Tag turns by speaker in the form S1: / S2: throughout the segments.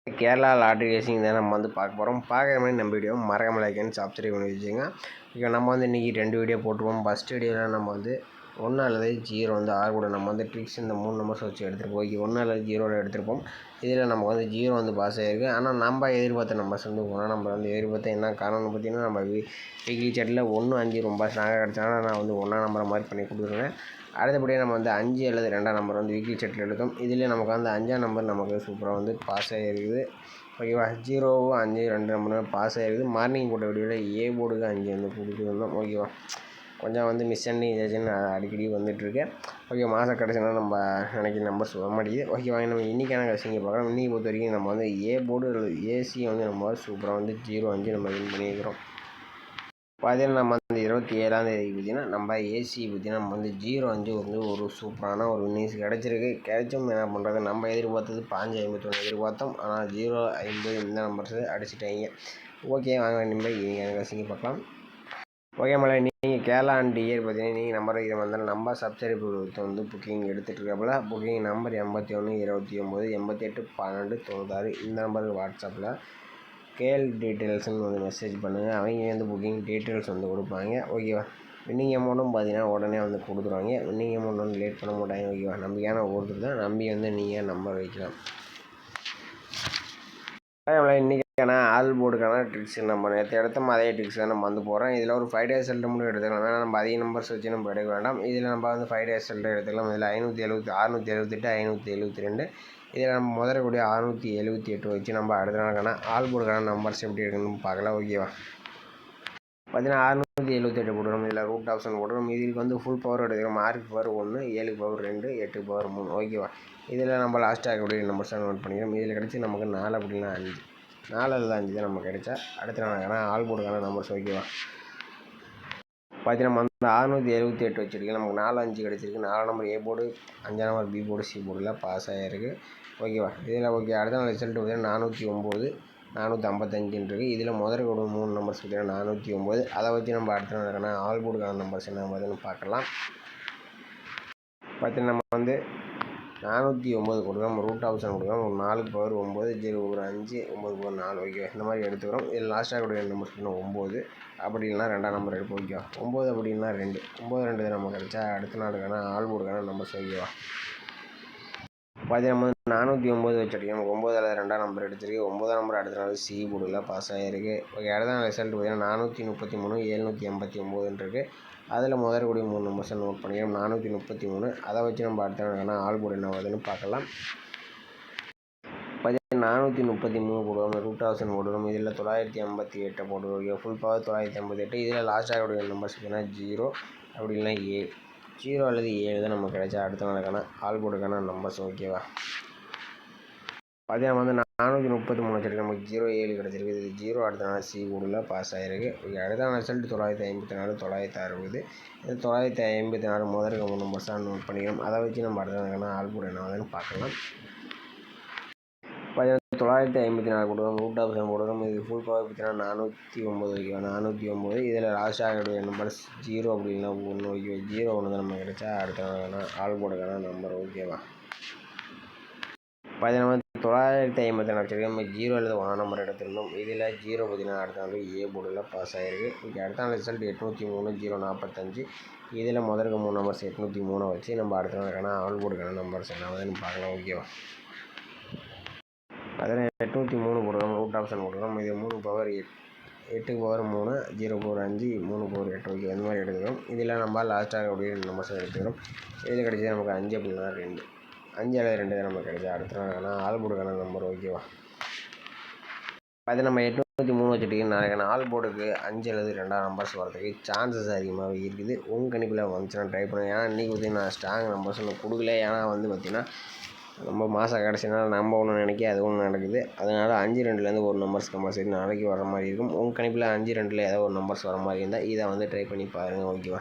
S1: Kerala lottery racing தான் நம்ம வந்து பார்க்க போகிறோம். பார்க்குற மாதிரி நம்ம வீடியோ மறக்காம லைக் அண்ட் சப்ஸ்கிரைப் பண்ணி வச்சுங்க. இப்போ நம்ம வந்து இன்றைக்கி 2 வீடியோ போட்டுருவோம். ஃபஸ்ட் வீடியோவில் நம்ம வந்து 1 அல்லது 0 வந்து 6 கூட நம்ம வந்து ட்ரிக்ஸ் இந்த 3 நம்பர்ஸ் வச்சு எடுத்துருப்போம். ஓகே, 1 அல்லது 0 எடுத்திருப்போம். இதில் நம்ம வந்து 0 வந்து பாஸ் ஆகிருக்கு. ஆனால் நம்ம எதிர்பார்த்த நம்பர்ஸ் வந்து போனால் நம்ம வந்து எதிர்பார்த்த என்ன காரணம்னு பார்த்தீங்கன்னா, நம்ம வீக்லி சாட்டில் 1, 5 ரொம்ப ஸ்ட்ராங்காக கிடச்சாங்கன்னா நான் வந்து 1 நம்பரை மாதிரி பண்ணி கொடுத்துருவேன். அடுத்தபடியாக நம்ம வந்து 5 அல்லது 2 நம்பர் வந்து வீக்லி செட்டில் எடுத்தோம். இதிலே நமக்கு வந்து 5ஆம் நம்பர் நமக்கு சூப்பராக வந்து பாஸ் ஆகிருக்குது. ஓகேவா, 0, 5, 2 நம்பர் பாஸ் ஆகிருக்குது. மார்னிங் போட்ட வீடியோவில் ஏ போர்டுக்கு 5 வந்து கொடுத்துருந்தோம். ஓகேவா, கொஞ்சம் வந்து மிஸ் அண்டிங் அடிக்கடி வந்துட்டுருக்கு. ஓகே, மாதம் கடைசினா நம்ம நினைக்கிற நம்பர்ஸ் வர மாட்டேங்குது. ஓகேவா, நம்ம இன்றைக்கான கடைசிங்க பார்க்கலாம். இன்றைக்கி பொறுத்த வரைக்கும் நம்ம வந்து ஏ போர்டு ஏசி வந்து நம்ம சூப்பராக வந்து 0, 5 நம்ம வின் பண்ணியிருக்கிறோம். பார்த்தீங்கன்னா நம்ம வந்து 27ஆம் தேதி பார்த்தீங்கன்னா நம்ம ஏசி பார்த்தீங்கன்னா நம்ம வந்து 0, 5 வந்து ஒரு சூப்பரான ஒரு வின்னிங்ஸ் கிடைச்சும் என்ன பண்ணுறது, நம்ம எதிர்பார்த்தது 551 எதிர்பார்த்தோம். ஆனால் 0, 50 இந்த நம்பர்ஸ் அடிச்சுட்டாங்க. ஓகே, வாங்க நம்ம எனக்கு கசிங்க பார்க்கலாம். ஓகே மலை, நீங்கள் கேரளா அண்ட் இயர் பார்த்தீங்கன்னா நீங்கள் நம்பர் வைக்கிற மாதிரி நம்ம சப்ஸ்கிரைப் வந்து புக்கிங் எடுத்துகிட்டு இருக்கப்பல புக்கிங் நம்பர் 81 29 88 12 96 இந்த நம்பருக்கு வாட்ஸ்அப்பில் கேஎல் டீட்டெயில்ஸ்னு வந்து மெசேஜ் பண்ணுங்கள். அவங்க வந்து புக்கிங் டீட்டெயில்ஸ் வந்து கொடுப்பாங்க. ஓகேவா, வின்னிங் அமௌண்ட்டும் பார்த்தீங்கன்னா உடனே வந்து கொடுத்துருவாங்க. வின்னிங் அமௌண்ட் வந்து லேட் பண்ண மாட்டாங்க. ஓகேவா, நம்பிக்கையான ஒருத்தர் தான், நம்பி வந்து நீங்கள் நம்பர் வைக்கலாம். இன்றைக்கான ஆல் போர்டுக்கான ட்ரிக்ஸ் நம்ம நேற்று எடுத்தோம். அதே ட்ரிக்ஸ் தான் நம்ம வந்து போகிறோம். இதில் ஒரு 5 days ரிசல்ட் மட்டும் எடுத்துக்கலாம். வேணால் நம்ம அதிக நம்பர்ஸ் வச்சு நம்ம எடுக்க வேண்டாம். இதில் நம்ம வந்து 5 days ரிசல்ட் எடுத்துக்கலாம். இதில் 678, 572, இதில் நம்ம முதலக்கூடிய 678 வச்சு நம்ம அடுத்த நாளுக்கான ஆல் போர்டுக்கான நம்பர்ஸ் எப்படி இருக்குன்னு பார்க்கலாம். ஓகேவா, பார்த்தீங்கன்னா 678 போடுறோம். இதில் ரூட் ஆப்ஷன் போடுறோம். இதுக்கு வந்து ஃபுல் பவர் எடுத்துக்கிறோம். 6 பவர் 1, 7 பவர் 2, 8 பவர் 3. ஓகேவா, இதில் நம்ம லாஸ்ட்டாக இருக்கக்கூடிய நம்பர்ஸ் தான் நோட் பண்ணிக்கிறோம். இதில் கிடச்சி நமக்கு 4 அப்படின்னா 5, 4 அல்லது 5 தான் நம்ம கிடைச்சா அடுத்த நாளுக்கான ஆல் போர்டுக்கான நம்பர்ஸ். ஓகேவா, பார்த்தீங்கன்னா நம்ம வந்து 678 வச்சுருக்கு. நமக்கு 4, 5 கிடச்சிருக்கு. 4 number A board, 5 number B board, C போர்டில் பாஸ் ஆகிருக்கு. ஓகேவா, இதில் ஓகே அடுத்த நாள் ரிசல்ட் பார்த்தீங்கன்னா 409, 455 இருக்குது. இதில் முதல் கூட 3 நம்பர்ஸ் பார்த்தீங்கன்னா 409. அதை வச்சு நம்ம அடுத்த நாளுக்கான ஆல் போர்டுக்கான நம்பர்ஸ் என்ன மாதிரின்னு பார்க்கலாம். பார்த்தீங்கன்னா நம்ம வந்து 409 கொடுக்குறோம். ரூட் ஆப்ஷன் கொடுக்குறோம். ஒரு 4 பவர் 9, 0 ஒரு 5, 9 பவர் 4. ஓகே, இந்த மாதிரி எடுத்துக்கிறோம். இதில் லாஸ்ட்டாக கூடிய நம்பர்ஸ் பார்த்தீங்கன்னா 9, அப்படி இல்லைனா 2ஆம் நம்பர் எடுப்போம். ஓகேவா, 9 அப்படின்னா 2, 9, 2 நம்ம கிடைச்சா அடுத்த நாளுக்கான ஆல் போர்டுக்கான நம்பர்ஸ். ஓகேவா, பார்த்தீங்கன்னா நம்ம 409 வச்சுருக்கோம். நமக்கு 9 அல்லது 2ஆம் நம்பர் எடுத்துருக்கு. 9ஆம் நம்பர் அடுத்த நாள் சி போர்டில் பாஸ் ஆகிருக்கு. ஓகே, அடுத்த நாள் ரிசல்ட் பார்த்தீங்கன்னா 433, 789 இருக்குது. அதில் முதல்கூடிய 3 நம்பர்ஸை நோட் பண்ணிக்கிறோம். 433, அதை வச்சு நம்ம அடுத்த நாளுக்கான ஆல் போர்டு என்ன வருதுன்னு பார்க்கலாம். பார்த்தீங்கன்னா 433 போடுவோம். ரூட் ஆப்ஷன் போடுவோம். இதில் 958 போட்டுருவோம். Full power 958. இதில் லாஸ்ட்டாக கூடிய நம்பர்ஸ் பார்த்தீங்கன்னா 0 அப்படி இல்லைனா 7, 0 அல்லது 7 தான் நம்ம கிடைச்சா அடுத்த நாளுக்கான ஆல் போர்டுக்கான நம்பர்ஸ். ஓகேவா, பார்த்தீங்கன்னா வந்து 433 வச்சுருக்கு. நமக்கு 0, 7 கிடச்சிருக்கு. இது 0 அடுத்த நாள் சி போர்டில் பாஸ் ஆகிருக்கு. ஓகே, அடுத்த நாள் ரிசல்ட் 954, 960. இது 954 முதல் 3 நம்பர்ஸாக நோட் பண்ணிக்கிறோம். அதை வச்சு நம்ம அடுத்த நாளுக்கான ஆல் போர்டு என்ன ஆகுதுன்னு பார்க்கலாம். 954 போடுவோம். ரூட் ஆப்ஷன் போடுவோம். இது ஃபுல் பவர் பார்த்தீங்கன்னா 409. ஓகேவா, 409. இதில் லாஸ்ட் ஆகக்கூடிய நம்பர்ஸ் 0 அப்படின்னா 1. ஓகே, 0, 1 தான் நம்ம கிடைச்சா அடுத்த நாளுக்கான ஆல் போர்டுக்கான நம்பர். ஓகேவா, பார்த்தீங்கன்னா 954 வச்சுருக்கோம். நம்ம 0 அல்லது 1 நம்பர் எடுத்திருந்தோம். இதில் 0 பார்த்தீங்கன்னா அடுத்த நாள் ஏ போர்டில் பாஸ் ஆகிருக்கு. ஓகே, அடுத்த நாள் ரிசல்ட் 803, 045. இதில் முதல்ல 3 நம்பர்ஸ் 803 வச்சு நம்ம அடுத்த நாளுக்கான ஆல் போர்டுக்கான நம்பர்ஸ் என்ன ஆகுதுன்னு பார்க்கலாம். ஓகேவா, அதில் 803 போடுறோம். ரூட் ஆப்ஷன் போடுறோம். இது 3 power 8 power 3, 0 power 5, 3 power 8. Okay, இந்த மாதிரி எடுத்துக்கிறோம். இதில் நம்ம லாஸ்ட்டாக அப்படியே நம்பர்ஸ் எடுத்துக்கிறோம். இதில் கிடைச்சது நமக்கு 5 அப்படின்னா 2, 5 அல்லது 2 தான் நம்ம கிடைச்சா அடுத்த நாளுக்கான ஆல் போர்டுக்கான நம்பர். ஓகேவா, அது நம்ம 803 வச்சுட்டு நாளைக்கான ஆல் போர்டுக்கு 5 அல்லது 2ஆம் நம்பர்ஸ் வரதுக்கு சான்சஸ் அதிகமாகவே இருக்குது. உங்கள் கணிப்பில் வந்துச்சுன்னா ட்ரை பண்ணுங்கள். ஏன்னா இன்றைக்கி பார்த்தீங்கன்னா ஸ்ட்ராங் நம்பர்ஸ் ஒன்று கொடுக்கல. ஏன்னா வந்து பார்த்திங்கன்னா நம்ம மாதம் கடைசினால நம்ம ஒன்று நினைக்க அது ஒன்று நடக்குது. அதனால் 5, 2லேருந்து ஒரு நம்பர்ஸ் கம்பல்சரி நாளைக்கு வர மாதிரி இருக்கும். உங்கள் கணிப்பில் 5, 2ல் ஏதோ ஒரு நம்பர்ஸ் வர மாதிரி இருந்தால் இதை வந்து ட்ரை பண்ணி பாருங்கள். ஓகேவா,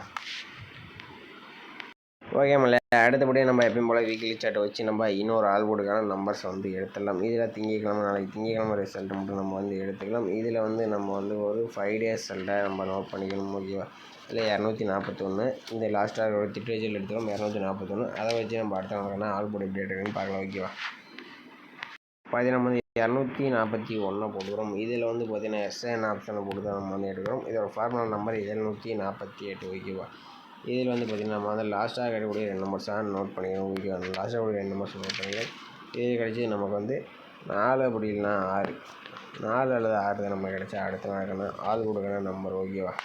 S1: ஓகே மல்ல, அடுத்தபடியாக நம்ம எப்பயும் போல் வீக்லி சார்ட்டை வச்சு நம்ம இன்னொரு ஆல் போர்டுக்கான நம்பர்ஸ் வந்து எடுத்துடலாம். இதில் திங்கக்கிழமை நாளைக்கு திங்கக்கிழமை ரிசல்ட் மட்டும் நம்ம வந்து எடுத்துக்கலாம். இதில் வந்து நம்ம வந்து ஒரு 5 days ரிசல்ட்டை நம்ம நோட் பண்ணிக்கணும். ஓகேவா, இதில் 241. இந்த லாஸ்ட்டாக ஒரு லிட்ரேச்சர் எடுத்துக்கலாம். 241, அதை வச்சு நம்ம அடுத்த நாளுக்கான ஆல் போர்டு எப்படி எடுக்கணும்னு பார்க்கலாம். ஓகேவா, பார்த்தீங்கன்னா நம்ம வந்து 241 போட்டுக்கிறோம். இதில் வந்து பார்த்திங்கன்னா எஸ்என் ஆப்ஷனை போட்டு தான் நம்ம வந்து எடுக்கிறோம். இதோட ஃபார்முலா நம்பர் 748 ஓகேவா. இதில் வந்து பார்த்திங்கன்னா நம்ம வந்து லாஸ்ட்டாக கிடைக்கக்கூடிய 2 நம்பர்ஸாக நோட் பண்ணிக்கிறோம் ஓகேவா. லாஸ்ட்டாக கூடிய 2 நம்பர்ஸ் நோட் பண்ணிக்கிறோம். இது கிடைச்சி நமக்கு வந்து 4 அப்படி இல்லைனா 6, 4 அல்லது 6 தான் நம்ம கிடைச்சா அடுத்த நாள் ஆள் கொடுக்கணும் நம்பர் ஓகேவா.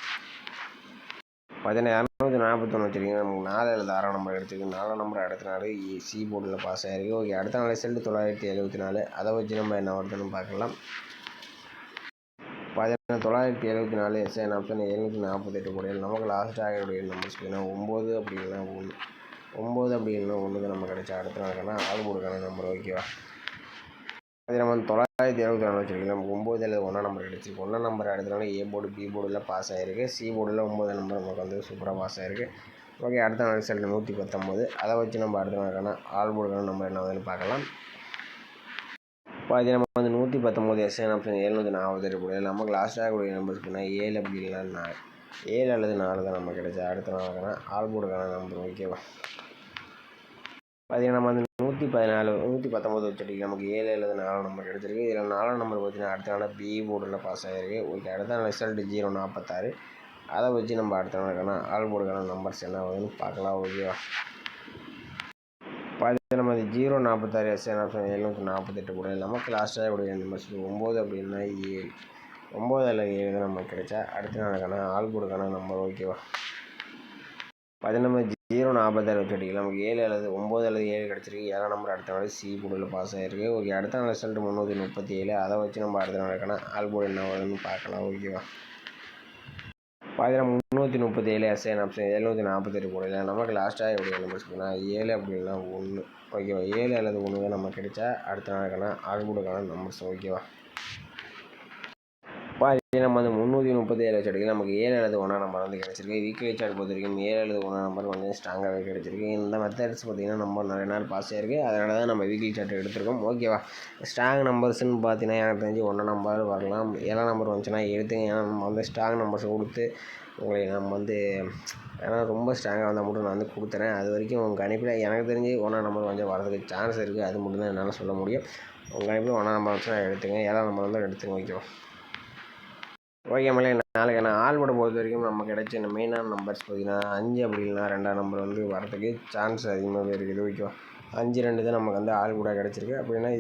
S1: 241 வச்சுருக்கீங்க. நமக்கு 4 அல்லது 6 நம்பர் கிடச்சிருக்கு. 4 நம்பர் அடுத்த நாள் சி போர்டில் பாஸ் ஆகிருக்கு ஓகே. அடுத்த நாள் ரிசல்ட் 974. அதை வச்சு நம்ம என்ன வருதுன்னு பார்க்கலாம். 974 எஸ்என் ஆப்ஷன் 748 போடையில் நமக்கு லாஸ்ட்டாக ஆகக்கூடிய நம்பர்ஸ் பார்த்தீங்கன்னா 9 அப்படி இல்லைனா 1, 9 அப்படி இல்லைனா 1 தான் நம்ம கிடைச்சா அடுத்த நாளுக்கான ஆள் கொடுக்கான நம்பர் ஓகேவா. அது நம்ம 974 வச்சுருக்கோம். நமக்கு 9 அல்லது 1 நம்பர் கிடச்சிருக்கு. 1 நம்பர் அடுத்த நாள் ஏ போர்டு பி போர்டில் பாஸ் ஆகிருக்கு. சி போர்டில் 9 நம்பர் நமக்கு வந்து சூப்பராக பாஸ் ஆகிருக்கு ஓகே. அடுத்த நாள் ரிசல்ட் 119. அதை வச்சு நம்ம அடுத்த நாளுக்கான ஆள் போர்டுக்கான நம்பர் என்ன வந்து பார்க்கலாம். பாதி நம்ம வந்து 119 எஸ்என் ஆப்ஷன் 748 போடையில் நமக்கு லாஸ்ட்டாக கூடிய நம்பர்ஸ் பார்த்தீங்கன்னா 7 அப்படி இல்லைனா 4, 7 அல்லது 4 தான் நம்ம கிடைச்சா அடுத்த நாளுக்கான ஆள் போர்டுக்கான நம்பர் ஓகேவா. பார்த்தீங்கன்னா நம்ம வந்து 119 வச்சுட்டு நமக்கு 7 அல்லது 4 நம்பர் கிடச்சிருக்கு. இதில் 4 நம்பர் பார்த்தீங்கன்னா அடுத்த நாள் பி போர்டில் பாஸ் ஆகிருக்கு ஓகே. அடுத்த நாள் ரிசல்ட் 046. அதை வச்சு நம்ம அடுத்த நாளுக்கான ஆள் போர்டுக்கான நம்பர்ஸ் என்ன வருதுன்னு பார்க்கலாம் ஓகேவா. பார்த்தீங்கன்னா நம்ம 046 எஸ்என் ஆப்ஷன் 748 போடையில் நமக்கு லாஸ்ட்டாக கூடிய நம்பர்ஸ் 9 அப்படின்னா 7, 9 அல்லது 7 தான் நமக்கு கிடைச்சா அடுத்த நாளுக்கான ஆள் போர்டுக்கான நம்பர் ஓகேவா. 046 வச்சுட்டிங்களா நமக்கு 7 அல்லது 9 அல்லது 7 கிடச்சிருக்கு. 7 நம்பர் அடுத்த நாள் சி போர்டில் பாஸ் ஆகிருக்கு ஓகே. அடுத்த நாள் ரிசல்ட் 337. அதை வச்சு நம்ம அடுத்த நாளுக்கான ஆள் போர்டு என்ன வருதுன்னு பார்க்கலாம் ஓகேவா. பார்த்தீங்கன்னா 337 எஸ்என் ஆப்ஷன் 748 போடையில் நமக்கு லாஸ்ட்டாக எப்படி நம்பர்ஸ் பார்த்தீங்கன்னா 7 அப்படின்னா 1 ஓகேவா. 7 அல்லது 1 தான் நம்ம கிடைச்சா அடுத்த நாளுக்கான ஆள் போர்டுக்கான நம்பர்ஸ் ஓகேவா. நம்ம வந்து 337 வச்சுருக்கு. நமக்கு 7 அல்லது 1 நம்பர் வந்து கிடச்சிருக்கு. வீக்லி சார்ட் பொறுத்த வரைக்கும் 7 அல்லது 1 நம்பர் கொஞ்சம் ஸ்ட்ராங்காகவே கிடச்சிருக்கு. இந்த மெத்தட்ஸ் பார்த்திங்கன்னா நம்ம நிறைய நாள் பாஸ் ஆகிருக்கு. அதனால தான் நம்ம வீக்லி சார்ட் எடுத்துருக்கோம் ஓகேவா. ஸ்ட்ராங் நம்பர்ஸ்ன்னு பார்த்தீங்கன்னா எனக்கு தெரிஞ்சு 1 நம்பர் வரலாம். 7 நம்பர் வந்துச்சுன்னா எடுத்துங்க. ஏன்னா நம்ம வந்து ஸ்ட்ராங் நம்பர்ஸ் கொடுத்து உங்களை நம்ம வந்து ஏன்னா ரொம்ப ஸ்ட்ராங்காக வந்தால் மட்டும் நான் வந்து கொடுத்துறேன். அது வரைக்கும் உங்கள் கணிப்பில் எனக்கு தெரிஞ்சு 1 நம்பர் கொஞ்சம் வரதுக்கு சான்ஸ் இருக்குது. அது மட்டும் தான் என்னால் சொல்ல முடியும். உங்கள் கணிப்பில் 1 நம்பர் வந்துச்சுன்னா எடுத்துங்க. 7 நம்பர் வந்து எடுத்துங்க ஓகேவா. ஓகே மகளே, நாளைக்கு நான் ஆள் போட பொறுத்த வரைக்கும் நம்ம கிடைச்ச இந்த மெயினான நம்பர்ஸ் பார்த்திங்கன்னா 5 அப்படி இல்லைனா 2ஆம் நம்பர் வந்து வரதுக்கு சான்ஸ் அதிகமாகவே இருக்குது ஓகேவா. 5, 2 தான் நமக்கு வந்து ஆள் கூட கிடச்சிருக்கு. அப்படின்னா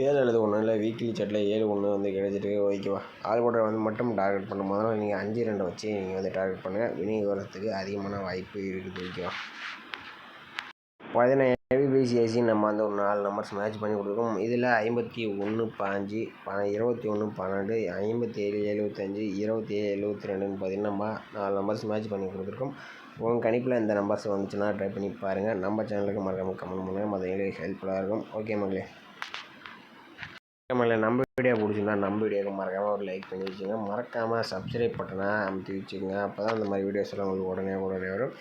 S1: 7 அல்லது 1 இல்லை வீக்லி சார்ட்டில் 7, 1 வந்து கிடச்சிருக்கு ஓகேவா. ஆள் கூட வந்து மட்டும் டார்கெட் பண்ணும் போதனால நீங்கள் 5, 2 வச்சு நீங்கள் வந்து டார்கெட் பண்ணுங்கள். வினிங் வரத்துக்கு அதிகமான வாய்ப்பு இருக்குது ஓகேவா. 17 ஏபிசிஐசி நம்ம வந்து ஒரு 4 நம்பர்ஸ் மேட்ச் பண்ணி கொடுத்துருக்கோம். இதில் 51, 15, 21, 12, 57, 75, 27, 72 பார்த்தீங்கன்னா நம்ம 4 நம்பர்ஸ் மேட்ச் பண்ணி கொடுத்துருக்கோம். உங்கள் கணிப்பில் இந்த நம்பர்ஸ் வந்துச்சுன்னா ட்ரை பண்ணி பாருங்கள். நம்ம சேனலுக்கு மறக்காமல் கமெண்ட் பண்ணுங்கள். மற்றவங்களுக்கு ஹெல்ப்ஃபுல்லாக இருக்கும் ஓகே மகளே. நம்ம வீடியோ பிடிச்சிருந்தா நம்ம வீடியோக்கு மறக்காமல் ஒரு லைக் பண்ணி வச்சுங்க. மறக்காமல் சப்ஸ்கிரைப் பட்டனை அமுத்தி வச்சுக்கோங்க. அப்போ தான் அந்த மாதிரி வீடியோஸ் எல்லாம் உங்களுக்கு உடனே வரும்.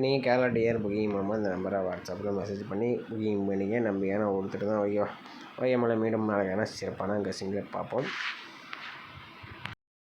S1: நீங்கள் கேரளா டிஆர் புக்கிங் மூலமாக இந்த நம்பரை வாட்ஸ்அப்பில் மெசேஜ் பண்ணி புக்கிங் பண்ணிங்க. நம்பிக்கையான ஒருத்தர் தான் ஓகேவா. ஓகே மேலே மீண்டும் நாளைக்கான சிறப்பான கசிங்களை பார்ப்போம்.